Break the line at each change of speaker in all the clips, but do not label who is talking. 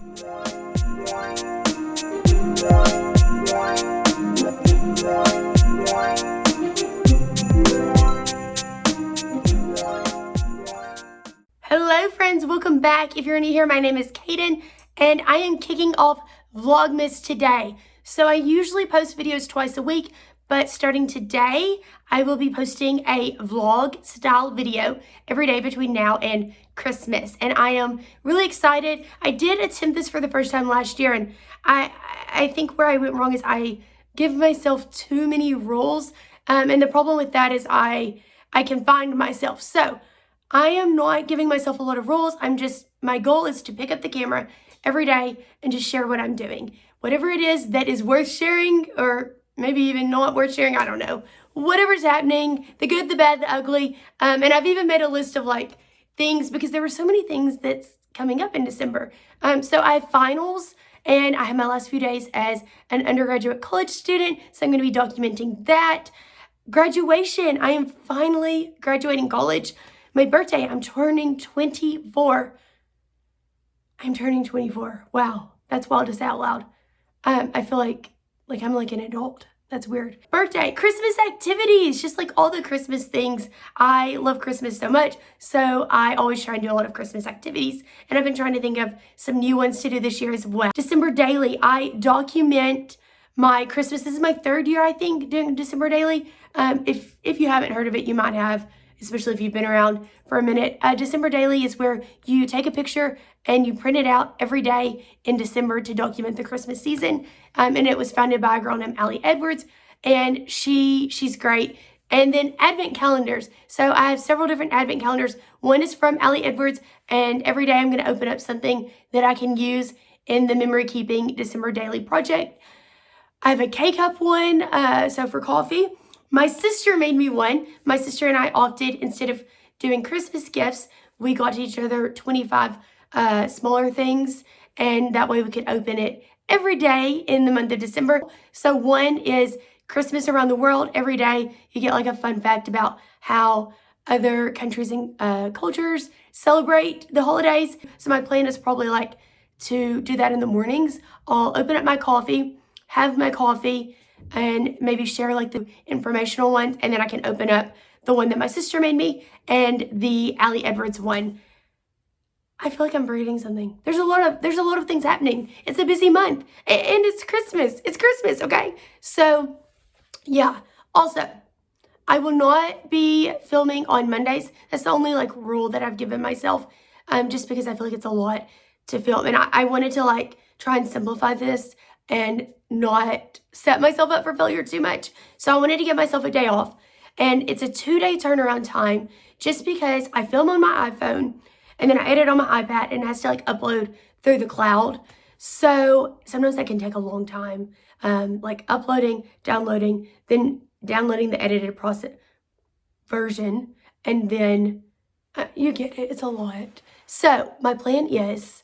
Hello friends, welcome back. If you're new here, my name is Kaden and I am kicking off Vlogmas today. So I usually post videos twice a week, but starting today, I will be posting a vlog style video every day between now and Christmas. And I am really excited. I did attempt this for the first time last year, and I think where I went wrong is I give myself too many rules. And the problem with that is I confined myself. So I am not giving myself a lot of rules. My goal is to pick up the camera every day and just share what I'm doing. Whatever it is that is worth sharing, or maybe even not worth sharing, I don't know. Whatever's happening, the good, the bad, the ugly. And I've even made a list of like things, because there were so many things that's coming up in December. So I have finals, and I have my last few days as an undergraduate college student. So I'm going to be documenting that. Graduation, I am finally graduating college. My birthday, I'm turning 24. I'm turning 24. Wow, that's wild to say out loud. I feel like I'm like an adult. That's weird. Birthday, Christmas activities, just like all the Christmas things. I love Christmas so much, so I always try and do a lot of Christmas activities, and I've been trying to think of some new ones to do this year as well. December daily, I document my Christmas. This is my third year, I think, doing December daily. If you haven't heard of it, you might have, especially if you've been around for a minute. December Daily is where you take a picture and you print it out every day in December to document the Christmas season. And it was founded by a girl named Allie Edwards, and she's great. And then Advent calendars. So I have several different Advent calendars. One is from Allie Edwards, and every day I'm going to open up something that I can use in the memory keeping December Daily project. I have a K-Cup one, so for coffee. My sister made me one. My sister and I opted, instead of doing Christmas gifts, we got each other 25 smaller things, and that way we could open it every day in the month of December. So one is Christmas around the world. Every day you get like a fun fact about how other countries and cultures celebrate the holidays. So my plan is probably like to do that in the mornings. I'll open up my coffee, have my coffee, and maybe share like the informational ones, and then I can open up the one that my sister made me and the Allie Edwards one. I feel like I'm forgetting something. There's a lot of things happening. It's a busy month, and it's Christmas. It's Christmas, okay? So yeah. Also, I will not be filming on Mondays. That's the only like rule that I've given myself, just because I feel like it's a lot to film, and I wanted to like try and simplify this and not set myself up for failure too much. So I wanted to give myself a day off, and it's a 2-day turnaround time, just because I film on my iPhone and then I edit on my iPad, and it has to like upload through the cloud. So sometimes that can take a long time, like uploading, downloading, then downloading the edited process version, and then you get it, it's a lot. So my plan is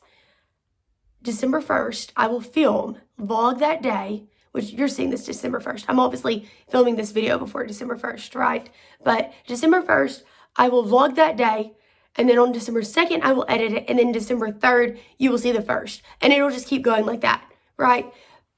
December 1st, I will vlog that day, which you're seeing this December 1st. I'm obviously filming this video before December 1st, right? But December 1st, I will vlog that day, and then on December 2nd, I will edit it, and then December 3rd, you will see the 1st, and it'll just keep going like that, right?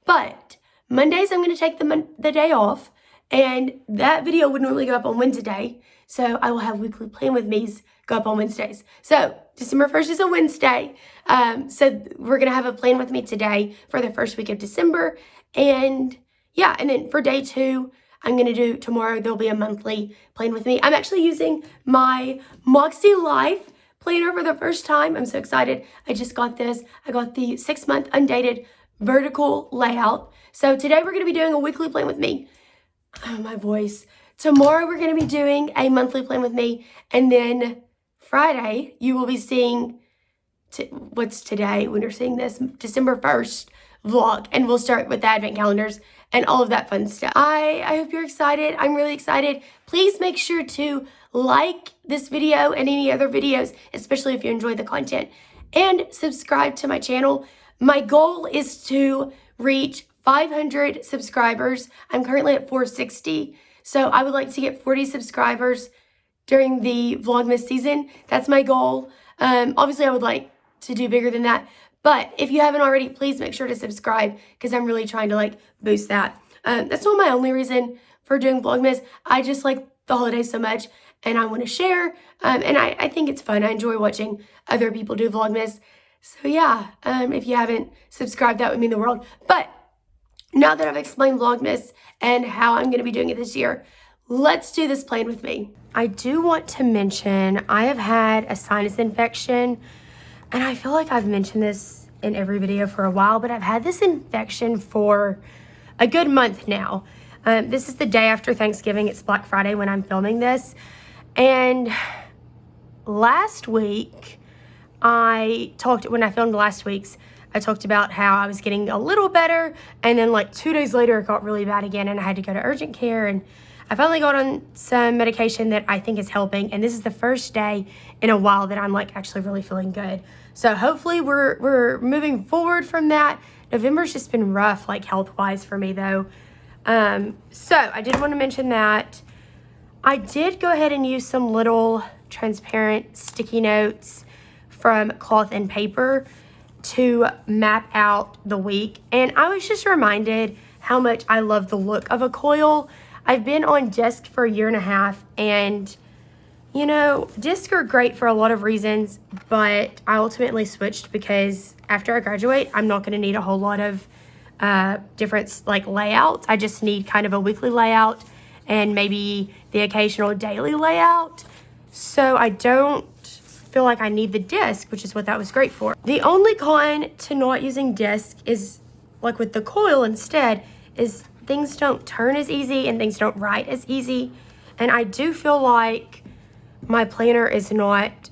But Mondays, I'm going to take the day off, and that video would normally go up on Wednesday, so I will have weekly plan with me's go up on Wednesdays. So December 1st is a Wednesday. So we're going to have a plan with me today for the first week of December. And yeah, and then for day 2, I'm going to do tomorrow, there'll be a monthly plan with me. I'm actually using my MakseLife planner for the first time. I'm so excited. I just got this. I got the 6-month undated vertical layout. So today we're going to be doing a weekly plan with me. Oh, my voice. Tomorrow we're going to be doing a monthly plan with me, and then Friday you will be seeing what's today when you're seeing this, December 1st vlog, and we'll start with the Advent calendars and all of that fun stuff. I hope you're excited. I'm really excited. Please make sure to like this video and any other videos, especially if you enjoy the content, and subscribe to my channel. My goal is to reach 500 subscribers. I'm currently at 460. So I would like to get 40 subscribers during the Vlogmas season. That's my goal. Obviously, I would like to do bigger than that, But if you haven't already, please make sure to subscribe because I'm really trying to like boost that. That's not my only reason for doing Vlogmas. I just like the holidays so much and I want to share. And I think it's fun. I enjoy watching other people do Vlogmas. So yeah, if you haven't subscribed, that would mean the world. But now that I've explained Vlogmas and how I'm going to be doing it this year, let's do this plan with me. I do want to mention I have had a sinus infection, and I feel like I've mentioned this in every video for a while, but I've had this infection for a good month now. This is the day after Thanksgiving. It's Black Friday when I'm filming this. And last week, when I filmed last week's, I talked about how I was getting a little better, and then like 2 days later, it got really bad again, and I had to go to urgent care, and I finally got on some medication that I think is helping, and this is the first day in a while that I'm like actually really feeling good. So hopefully we're moving forward from that. November's just been rough, like health-wise for me though. So I did want to mention that. I did go ahead and use some little transparent sticky notes from cloth and paper to map out the week, and I was just reminded how much I love the look of a coil. I've been on disc for a year and a half, and you know, discs are great for a lot of reasons, but I ultimately switched because after I graduate, I'm not going to need a whole lot of different like layouts. I just need kind of a weekly layout and maybe the occasional daily layout. So I don't feel like I need the disc, which is what that was great for. The only con to not using disc is, like with the coil instead, is things don't turn as easy and things don't write as easy. And I do feel like my planner is not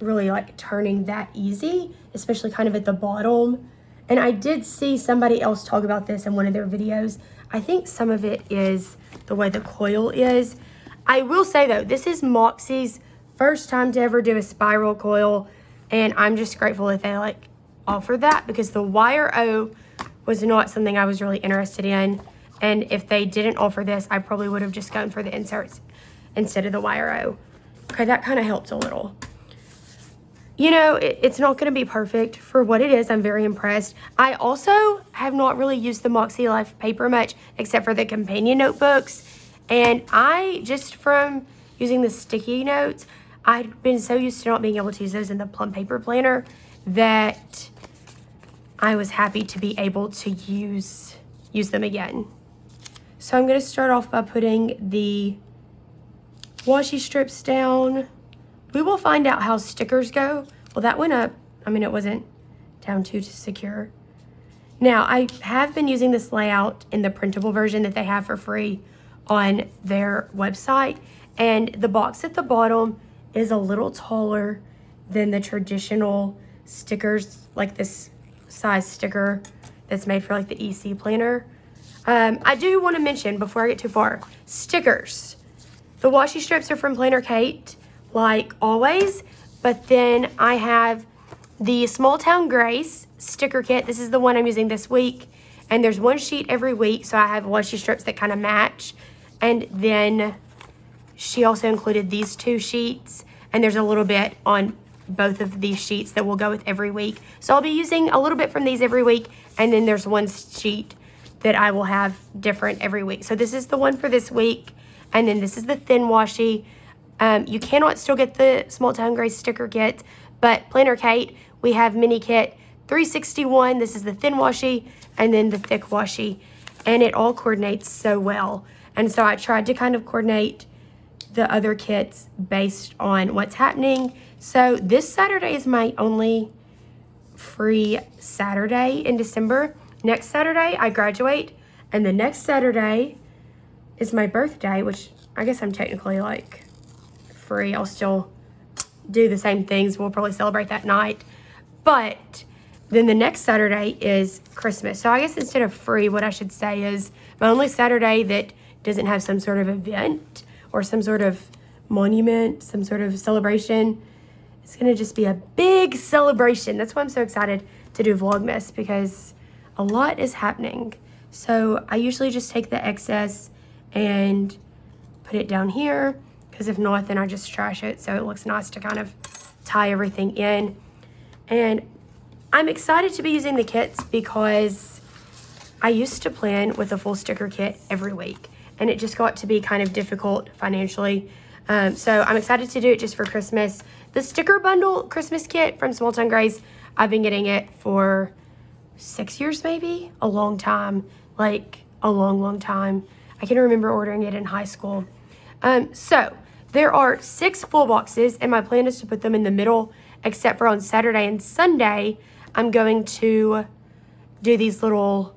really like turning that easy, especially kind of at the bottom. And I did see somebody else talk about this in one of their videos. I think some of it is the way the coil is. I will say though, this is Moxie's first time to ever do a spiral coil, and I'm just grateful that they like offered that, because the wire O was not something I was really interested in, and if they didn't offer this, I probably would have just gone for the inserts instead of the wire O. Okay, that kind of helped a little. You know, it's not going to be perfect for what it is. I'm very impressed. I also have not really used the MakseLife paper much, except for the companion notebooks, and I just from using the sticky notes, I've been so used to not being able to use those in the plum paper planner that I was happy to be able to use them again. So I'm going to start off by putting the washi strips down. We will find out how stickers go. Well, that went up. I mean, it wasn't down too secure. Now, I have been using this layout in the printable version that they have for free on their website, and the box at the bottom is a little taller than the traditional stickers, like this size sticker that's made for like the EC planner. I do want to mention before I get too far, stickers. The washi strips are from Planner Kate, like always, but then I have the Small Town Grace sticker kit. This is the one I'm using this week, and there's one sheet every week, so I have washi strips that kind of match. And then she also included these 2 sheets, and there's a little bit on both of these sheets that will go with every week. So I'll be using a little bit from these every week, and then there's one sheet that I will have different every week. So this is the one for this week, and then this is the thin washi. You cannot still get the Small Town Grace sticker kit, but Planner Kate, we have mini kit 361. This is the thin washi, and then the thick washi, and it all coordinates so well. And so I tried to kind of coordinate the other kits based on what's happening. So this Saturday is my only free Saturday in December. Next Saturday I graduate, and the next Saturday is my birthday, which I guess I'm technically like free. I'll still do the same things. We'll probably celebrate that night. But then the next Saturday is Christmas. So I guess instead of free, what I should say is my only Saturday that doesn't have some sort of event or some sort of monument, some sort of celebration. It's gonna just be a big celebration. That's why I'm so excited to do Vlogmas, because a lot is happening. So I usually just take the excess and put it down here, because if not, then I just trash it so it looks nice to kind of tie everything in. And I'm excited to be using the kits because I used to plan with a full sticker kit every week, and it just got to be kind of difficult financially. So I'm excited to do it just for Christmas. The sticker bundle Christmas kit from Small Town Grace, I've been getting it for 6 years maybe, a long time, like a long time. I can remember ordering it in high school. So there are 6 full boxes, and my plan is to put them in the middle, except for on Saturday and Sunday, I'm going to do these little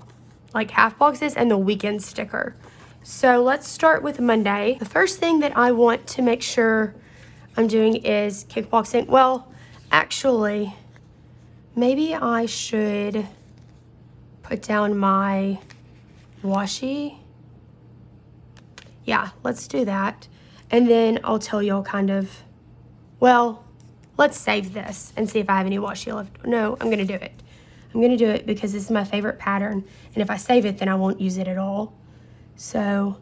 like half boxes and the weekend sticker. So let's start with Monday. The first thing that I want to make sure I'm doing is kickboxing. Well, actually, maybe I should put down my washi. Yeah, let's do that. And then I'll tell y'all kind of, well, let's save this and see if I have any washi left. No, I'm gonna do it. I'm gonna do it because this is my favorite pattern. And if I save it, then I won't use it at all. So,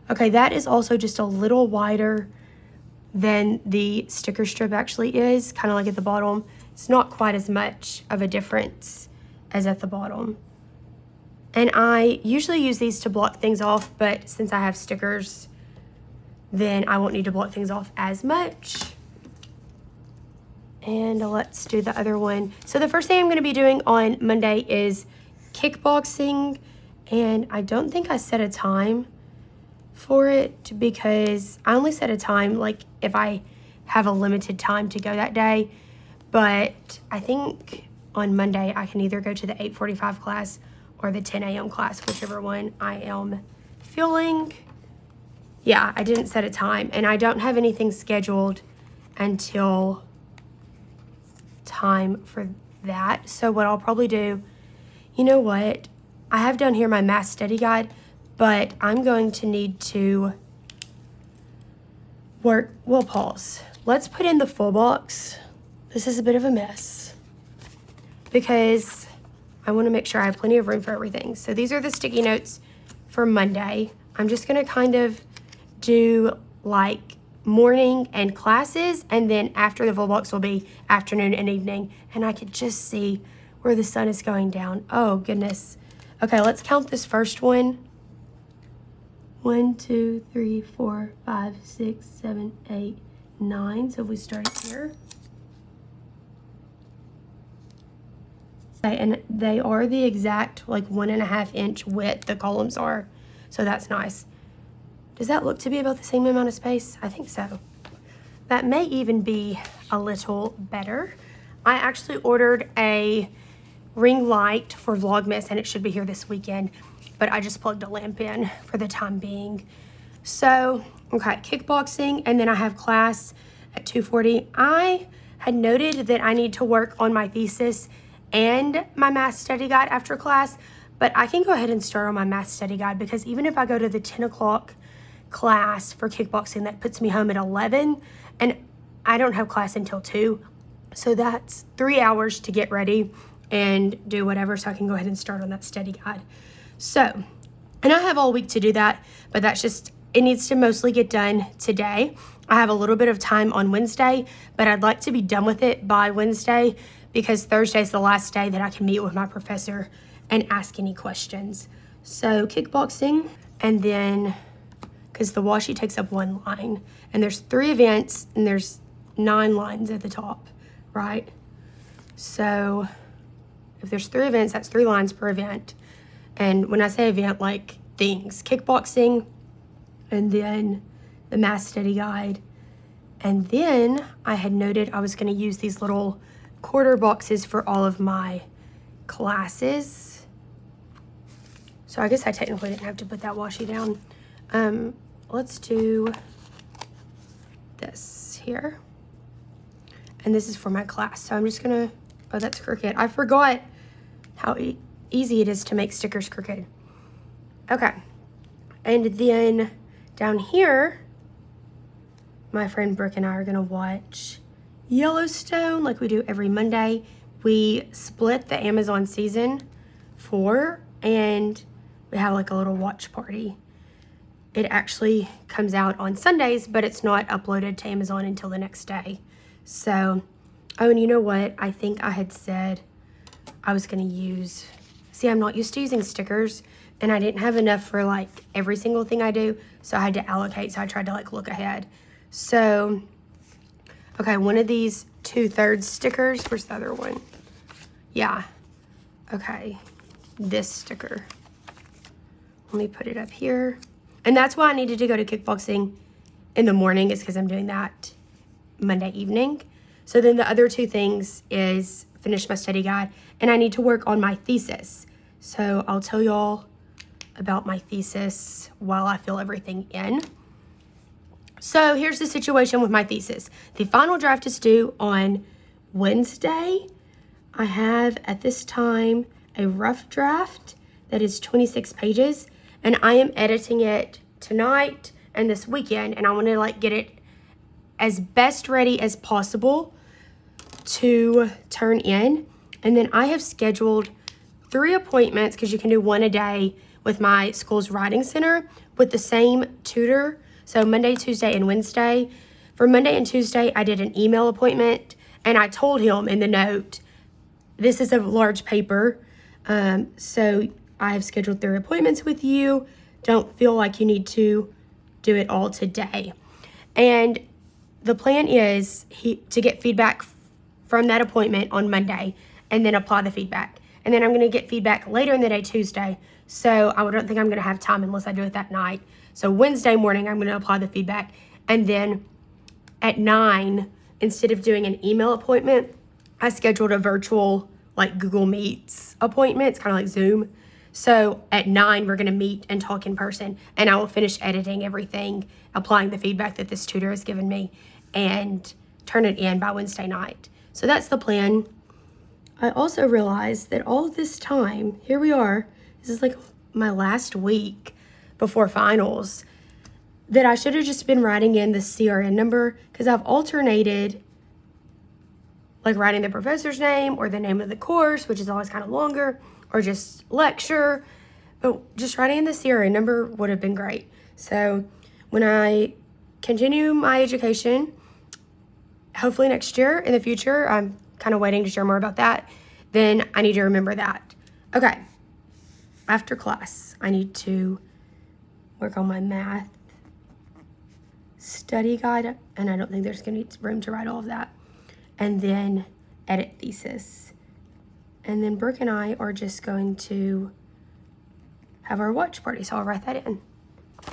okay, that is also just a little wider than the sticker strip actually is, kind of like at the bottom. It's not quite as much of a difference as at the bottom. And I usually use these to block things off, but since I have stickers, then I won't need to block things off as much. And let's do the other one. So the first thing I'm going to be doing on Monday is kickboxing, and I don't think I set a time for it because I only set a time like if I have a limited time to go that day. But I think on Monday I can either go to the 8:45 class or the 10 a.m. class, whichever one I am feeling. Yeah, I didn't set a time, and I don't have anything scheduled until time for that. So what I'll probably do, you know what? I have down here my math study guide, but I'm going to need to work. We'll pause. Let's put in the full box. This is a bit of a mess because I want to make sure I have plenty of room for everything. So these are the sticky notes for Monday. I'm just going to kind of do like morning and classes, and then after the full box will be afternoon and evening, and I could just see where the sun is going down. Oh goodness. Okay, let's count this first one. 1, 2, 3, 4, 5, 6, 7, 8, 9. So if we start here. And they are the exact like 1.5 inch width the columns are. So that's nice. Does that look to be about the same amount of space? I think so. That may even be a little better. I actually ordered a ring light for VLOGMAS, and it should be here this weekend, but I just plugged a lamp in for the time being. So, okay, kickboxing, and then I have class at 2:40. I had noted that I need to work on my thesis and my math study guide after class, but I can go ahead and start on my math study guide because even if I go to the 10 o'clock class for kickboxing, that puts me home at 11, and I don't have class until 2. So that's 3 hours to get ready and do whatever, so I can go ahead and start on that study guide. So, and I have all week to do that, but that's just, it needs to mostly get done today. I have a little bit of time on Wednesday, but I'd like to be done with it by Wednesday because Thursday is the last day that I can meet with my professor and ask any questions. So kickboxing, and then, because the washi takes up 1 line, and there's 3 events, and there's 9 lines at the top, right? So if there's 3 events, that's 3 lines per event. And when I say event, like things, kickboxing, and then the math study guide. And then I had noted I was going to use these little quarter boxes for all of my classes. So I guess I technically didn't have to put that washi down. Let's do this here. And this is for my class. So I'm just gonna, oh, that's crooked. I forgot how easy it is to make stickers crooked. Okay. And then down here, my friend Brooke and I are gonna watch Yellowstone like we do every Monday. We split the Amazon season 4 and we have like a little watch party. It actually comes out on Sundays, but it's not uploaded to Amazon until the next day. So, oh, and you know what? I think I had said I was going to use, see, I'm not used to using stickers, and I didn't have enough for like every single thing I do, so I had to allocate, so I tried to like look ahead. So, okay, one of these 2/3 stickers, where's the other one? Yeah, okay, this sticker. Let me put it up here. And that's why I needed to go to kickboxing in the morning, is because I'm doing that Monday evening. So then the other 2 things is finish my study guide, and I need to work on my thesis. So I'll tell y'all about my thesis while I fill everything in. So here's the situation with my thesis. The final draft is due on Wednesday. I have at this time a rough draft that is 26 pages, and I am editing it tonight and this weekend, and I want to like get it as best ready as possible to turn in. And then I have scheduled 3 appointments, because you can do 1 a day, with my school's writing center with the same tutor. So Monday, Tuesday, and Wednesday. For Monday and Tuesday, I did an email appointment, and I told him in the note, this is a large paper, so I have scheduled 3 appointments with you. Don't feel like you need to do it all today. And the plan is to get feedback from that appointment on Monday, and then apply the feedback. And then I'm going to get feedback later in the day, Tuesday. So I don't think I'm going to have time unless I do it that night. So Wednesday morning, I'm going to apply the feedback. And then at 9, instead of doing an email appointment, I scheduled a virtual like Google Meets appointment. It's kind of like Zoom. So at 9, we're going to meet and talk in person. And I will finish editing everything, applying the feedback that this tutor has given me, and turn it in by Wednesday night. So that's the plan. I also realized that all of this time, here we are, this is like my last week before finals, that I should have just been writing in the CRN number, because I've alternated like writing the professor's name or the name of the course, which is always kind of longer, or just lecture, but just writing in the CRN number would have been great. So when I continue my education, hopefully next year in the future, I'm kind of waiting to share more about that, then I need to remember that. Okay, after class, I need to work on my math study guide, and I don't think there's going to be room to write all of that. And then edit thesis. And then Brooke and I are just going to have our watch party, so I'll write that in.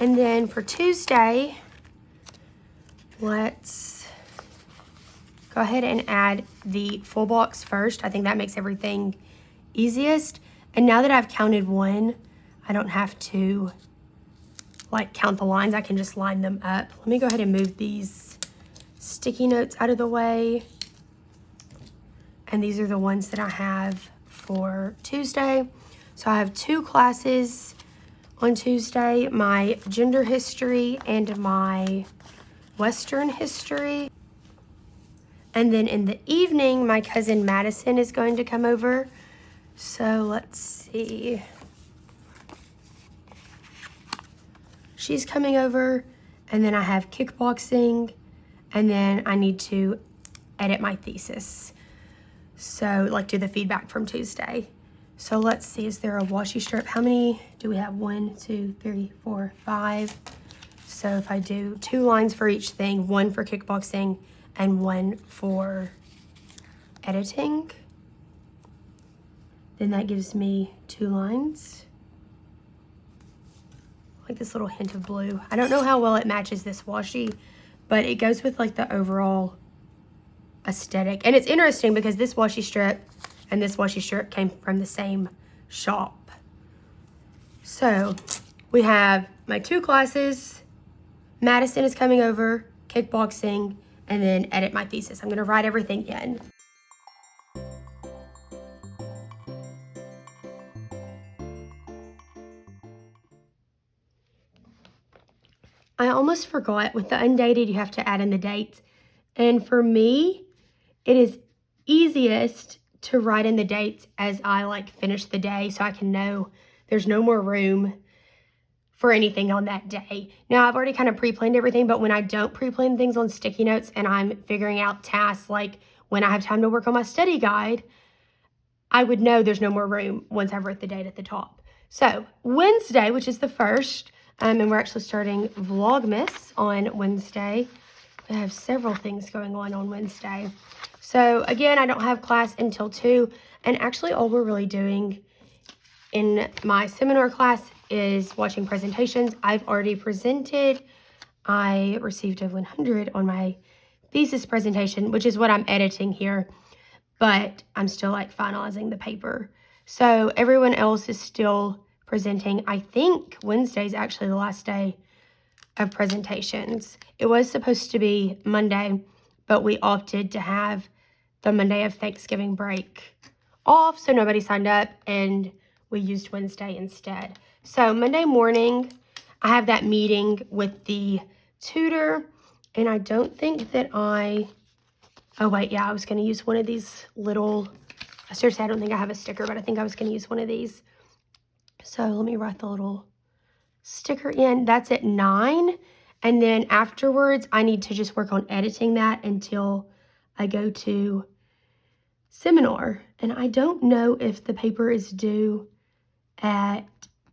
And then for Tuesday, let's go ahead and add the full blocks first. I think that makes everything easiest. And now that I've counted 1, I don't have to like count the lines. I can just line them up. Let me go ahead and move these sticky notes out of the way. And these are the ones that I have for Tuesday. So I have 2 classes on Tuesday, my gender history and my Western history. And then in the evening, my cousin Madison is going to come over. So let's see. She's coming over, and then I have kickboxing, and then I need to edit my thesis. So like do the feedback from Tuesday. So let's see, is there a washi strip? How many do we have? 1, 2, 3, 4, 5. So if I do 2 lines for each thing, 1 for kickboxing and 1 for editing, then that gives me 2 lines. Like this little hint of blue. I don't know how well it matches this washi, but it goes with like the overall aesthetic. And it's interesting because this washi strip and this washi strip came from the same shop. So we have my 2 classes, Madison is coming over, kickboxing, and then edit my thesis. I'm gonna write everything in. I almost forgot, with the undated, you have to add in the dates. And for me, it is easiest to write in the dates as I like finish the day, so I can know there's no more room for anything on that day. Now, I've already kind of pre-planned everything, but when I don't pre-plan things on sticky notes and I'm figuring out tasks like when I have time to work on my study guide, I would know there's no more room once I've wrote the date at the top. So Wednesday, which is the 1st, and we're actually starting VLOGMAS on Wednesday. We have several things going on Wednesday. So again, I don't have class until 2, and actually all we're really doing in my seminar class is watching presentations. I've already presented. I received a 100 on my thesis presentation, which is what I'm editing here, but I'm still like finalizing the paper. So everyone else is still presenting. I think Wednesday is actually the last day of presentations. It was supposed to be Monday, but we opted to have the Monday of Thanksgiving break off, so nobody signed up, and we used Wednesday instead. So Monday morning, I have that meeting with the tutor, and I don't think that I was going to use one of these little, seriously, I don't think I have a sticker, but I think I was going to use one of these. So let me write the little sticker in. That's at 9, and then afterwards, I need to just work on editing that until I go to seminar. And I don't know if the paper is due at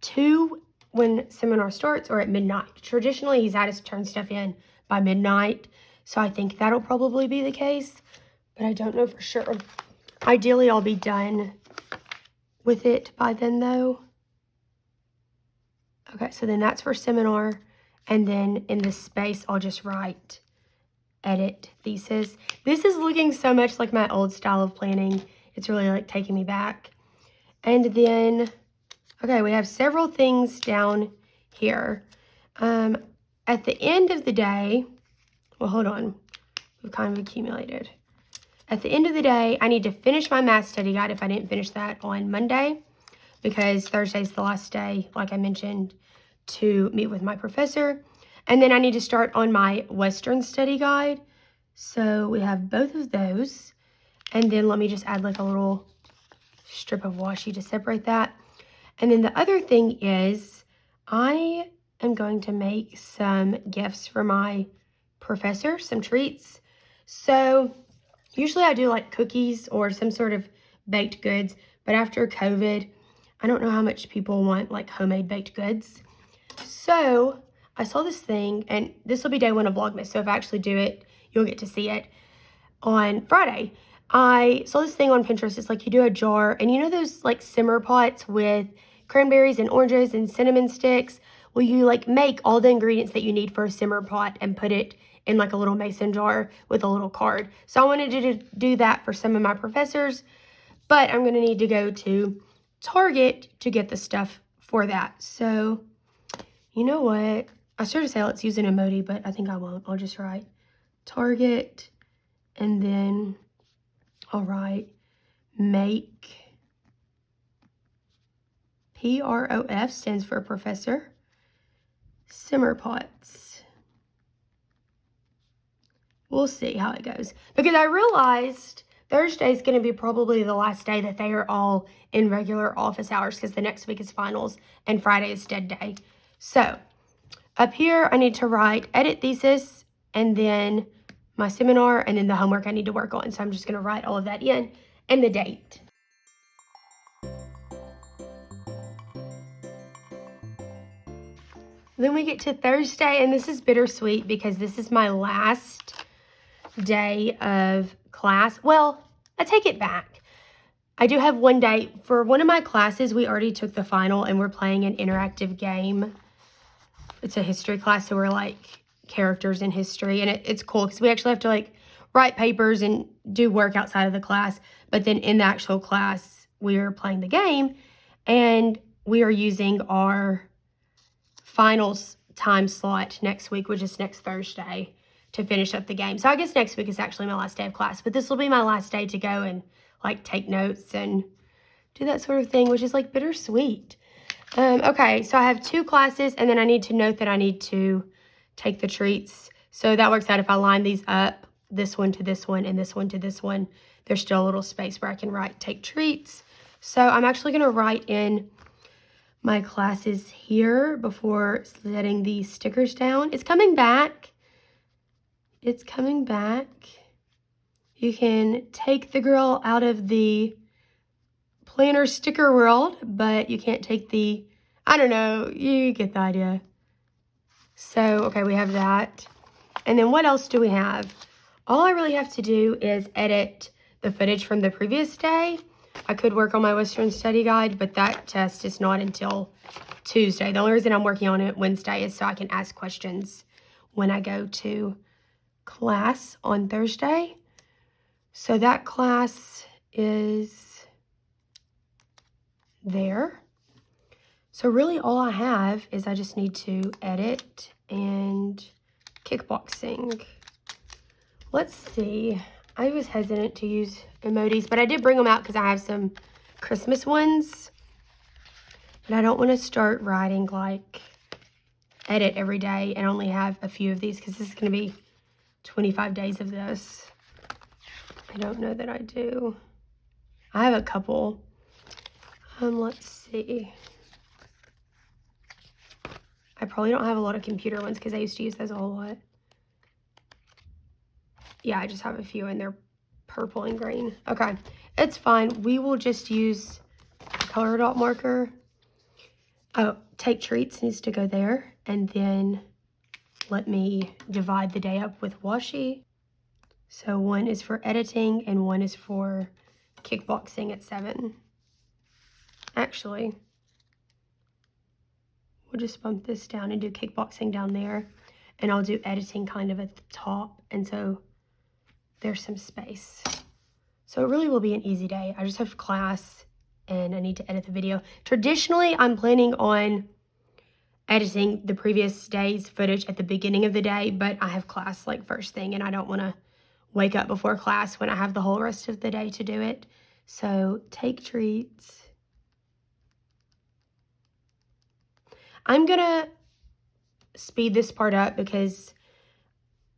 2 when seminar starts or at midnight. Traditionally, he's had us turn stuff in by midnight, so I think that'll probably be the case, but I don't know for sure. Ideally, I'll be done with it by then, though. Okay, so then that's for seminar, and then in this space, I'll just write edit thesis. This is looking so much like my old style of planning. It's really like taking me back. And then, okay, we have several things down here. At the end of the day, well, hold on. We've kind of accumulated. At the end of the day, I need to finish my math study guide if I didn't finish that on Monday, because Thursday's the last day, like I mentioned, to meet with my professor. And then I need to start on my Western study guide. So we have both of those. And then let me just add like a little strip of washi to separate that. And then the other thing is I am going to make some gifts for my professor, some treats. So usually I do like cookies or some sort of baked goods, but after COVID, I don't know how much people want like homemade baked goods. So I saw this thing, and this will be day 1 of Vlogmas, so if I actually do it, you'll get to see it on Friday. I saw this thing on Pinterest. It's like you do a jar, and you know those like simmer pots with cranberries and oranges and cinnamon sticks? Well, you like make all the ingredients that you need for a simmer pot and put it in like a little mason jar with a little card. So I wanted to do that for some of my professors, but I'm going to need to go to Target to get the stuff for that. So you know what? I started to say let's use an emoji, but I think I won't. I'll just write Target, and then I'll write make, PROF stands for professor, simmer pots. We'll see how it goes, because I realized Thursday is going to be probably the last day that they are all in regular office hours, because the next week is finals and Friday is dead day. So up here, I need to write edit thesis, and then my seminar, and then the homework I need to work on. So I'm just going to write all of that in and the date. Then we get to Thursday, and this is bittersweet because this is my last day of class. Well, I take it back. I do have one day. For one of my classes, we already took the final, and we're playing an interactive game. It's a history class, so we're like characters in history, and it's cool because we actually have to like write papers and do work outside of the class. But then in the actual class, we are playing the game, and we are using our finals time slot next week, which is next Thursday, to finish up the game. So I guess next week is actually my last day of class, but this will be my last day to go and like take notes and do that sort of thing, which is like bittersweet. Okay, so I have 2 classes, and then I need to note that I need to take the treats. So that works out if I line these up, this one to this one and this one to this one, there's still a little space where I can write take treats. So I'm actually going to write in my classes here before setting these stickers down. It's coming back. It's coming back. You can take the girl out of the planner sticker world, but you can't take the, I don't know, you get the idea. So, okay, we have that. And then what else do we have? All I really have to do is edit the footage from the previous day. I could work on my Western study guide, but that test is not until Tuesday. The only reason I'm working on it Wednesday is so I can ask questions when I go to class on Thursday. So that class is there. So really all I have is I just need to edit and kickboxing. Let's see. I was hesitant to use emojis, but I did bring them out because I have some Christmas ones. But I don't want to start writing like edit every day and only have a few of these because this is going to be 25 days of this. I don't know that I do. I have a couple. Let's see. I probably don't have a lot of computer ones because I used to use those a whole lot. Yeah, I just have a few and they're purple and green. Okay, it's fine. We will just use a color dot marker. Oh, take treats needs to go there. And then let me divide the day up with washi. So one is for editing and one is for kickboxing at 7. Actually, we'll just bump this down and do kickboxing down there. And I'll do editing kind of at the top. And so there's some space. So it really will be an easy day. I just have class and I need to edit the video. Traditionally, I'm planning on editing the previous day's footage at the beginning of the day, but I have class like first thing and I don't want to wake up before class when I have the whole rest of the day to do it. So take treats. I'm gonna speed this part up because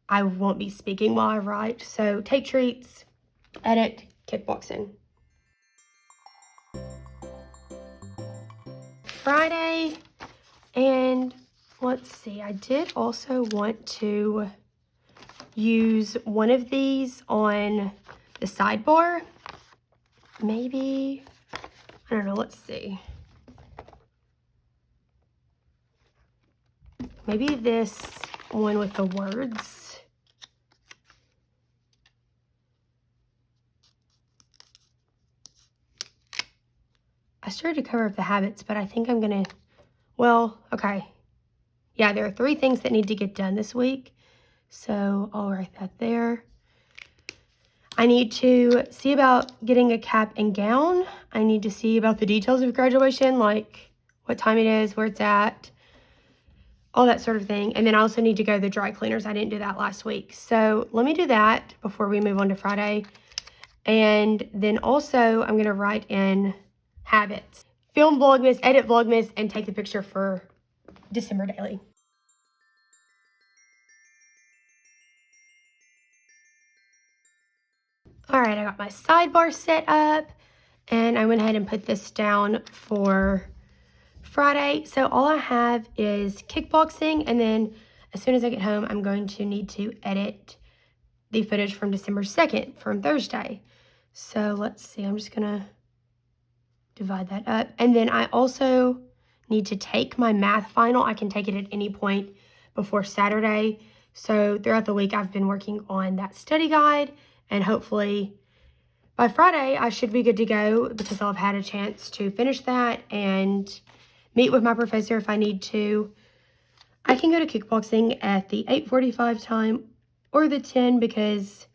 I won't be speaking while I write. So take treats, edit, kickboxing. Friday, and let's see, I did also want to use one of these on the sidebar. Maybe, I don't know, let's see. Maybe this one with the words. I started to cover up the habits, but I think I'm gonna, well, okay. Yeah, there are 3 things that need to get done this week. So I'll write that there. I need to see about getting a cap and gown. I need to see about the details of graduation, like what time it is, where it's at, all that sort of thing. And then I also need to go to the dry cleaners. I didn't do that last week. So let me do that before we move on to Friday. And then also I'm gonna write in habits. Film Vlogmas, edit Vlogmas, and take the picture for December daily. All right, I got my sidebar set up and I went ahead and put this down for Friday. So all I have is kickboxing, and then as soon as I get home, I'm going to need to edit the footage from December 2nd from Thursday. So let's see, I'm just gonna divide that up. And then I also need to take my math final. I can take it at any point before Saturday. So throughout the week, I've been working on that study guide, and hopefully by Friday, I should be good to go because I'll have had a chance to finish that and meet with my professor if I need to. I can go to kickboxing at the 8:45 time or the 10 because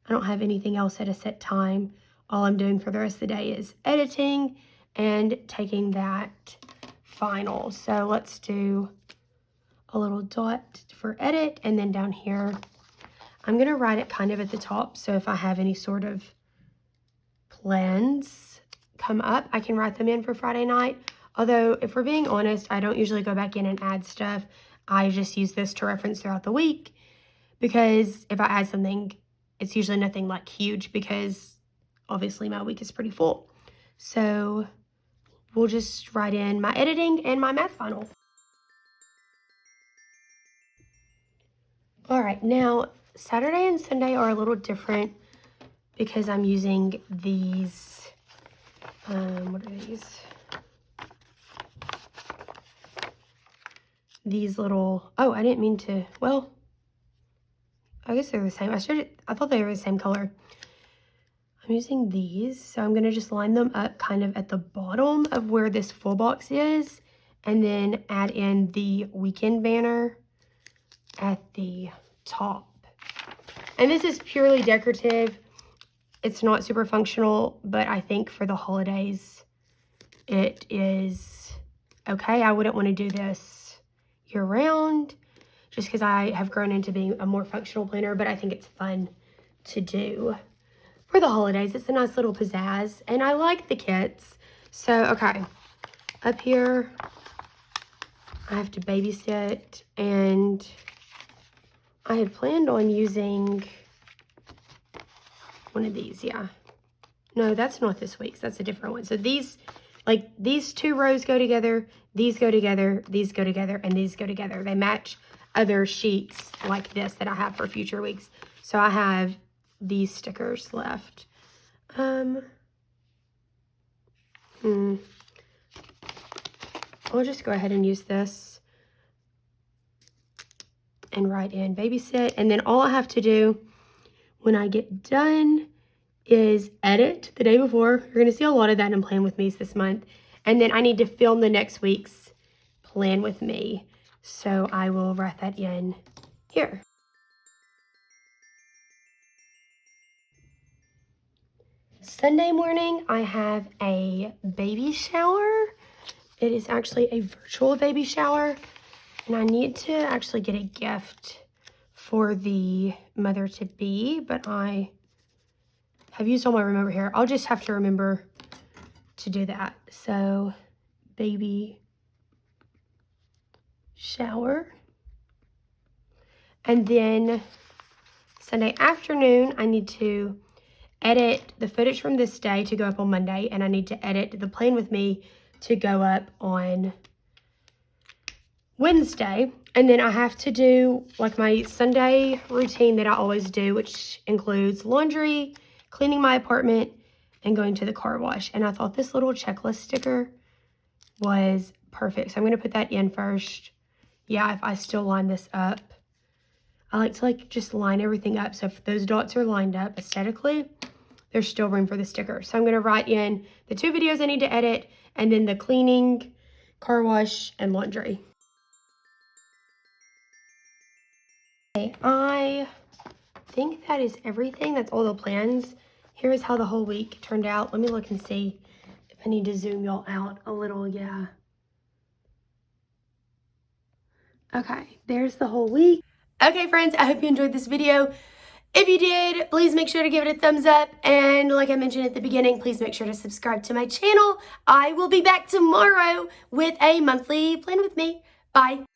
I don't have anything else at a set time. All I'm doing for the rest of the day is editing and taking that final. So let's do a little dot for edit, and then down here, I'm gonna write it kind of at the top. So if I have any sort of plans come up, I can write them in for Friday night. Although, if we're being honest, I don't usually go back in and add stuff. I just use this to reference throughout the week because if I add something, it's usually nothing like huge because obviously my week is pretty full. So we'll just write in my editing and my math final. All right, now Saturday and Sunday are a little different because I'm using these What are these? These little, oh, I didn't mean to, well, I guess they're the same. I thought they were the same color. I'm using these, so I'm gonna just line them up kind of at the bottom of where this full box is, and then add in the weekend banner at the top. And this is purely decorative. It's not super functional, but I think for the holidays, it is okay. I wouldn't want to do this year round just because I have grown into being a more functional planner, but I think it's fun to do for the holidays. It's a nice little pizzazz, and I like the kits. So, okay, up here, I have to babysit, and I had planned on using one of these, yeah. No, that's not this week's, that's a different one. So these, like these two rows go together, these go together, these go together, and these go together. They match other sheets like this that I have for future weeks. So I have these stickers left. I'll just go ahead and use this and write in babysit. And then all I have to do when I get done is edit the day before. You're going to see a lot of that in Plan With Me's this month. And then I need to film the next week's Plan With Me. So I will write that in here. Sunday morning, I have a baby shower. It is actually a virtual baby shower. And I need to actually get a gift for the mother-to-be, but I have used all my Remember here. I'll just have to remember to do that. So, baby shower. And then Sunday afternoon, I need to edit the footage from this day to go up on Monday, and I need to edit the Plan With Me to go up on Wednesday. And then I have to do like my Sunday routine that I always do, which includes laundry, cleaning my apartment, and going to the car wash. And I thought this little checklist sticker was perfect. So I'm going to put that in first. Yeah, if I still line this up. I like to just line everything up. So if those dots are lined up aesthetically, there's still room for the sticker. So I'm going to write in the 2 videos I need to edit, and then the cleaning, car wash, and laundry. Okay, I think that is everything. That's all the plans. Here is how the whole week turned out. Let me look and see if I need to zoom y'all out a little. Yeah. Okay, there's the whole week. Okay, friends, I hope you enjoyed this video. If you did, please make sure to give it a thumbs up. And like I mentioned at the beginning, please make sure to subscribe to my channel. I will be back tomorrow with a monthly Plan With Me. Bye.